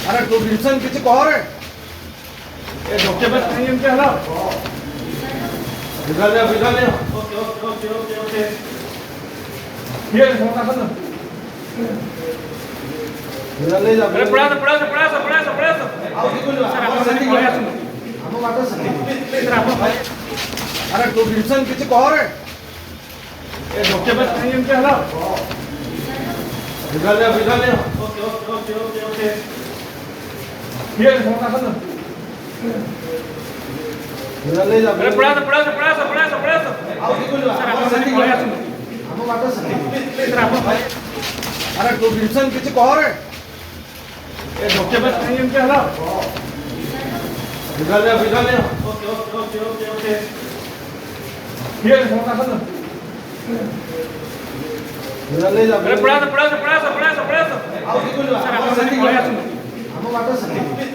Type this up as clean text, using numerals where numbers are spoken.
अरे तू विल्सन किसी कह रे ये डॉक्टर बस नहीं है क्या हाल बिगा ले okay okay okay okay okay ये होता है ना बिगा ले जा अरे पड़ा आओ देखो लो सर आप संदीप बोलिए सुनो हम बात संदीप इधर आप अरे तू विल्सन किसी कह रे ये डॉक्टर बस नहीं है क्या हाल बिगा ले okay okay okay okay okay ये होता है ना बिगा ले जा अरे पड़ा आओ देखो लो सर आप संदीप बोलिए सुनो हम बात संदीप इधर आप अरे तू विल्सन किसी कह रे ये डॉक्टर बस नहीं है क्या हाल बिगा ले okay okay okay okay okay ये होता है ना बिगा ले जा अरे पड़ा आओ देखो लो सर आप संदीप बोलिए सुनो हम बात संदीप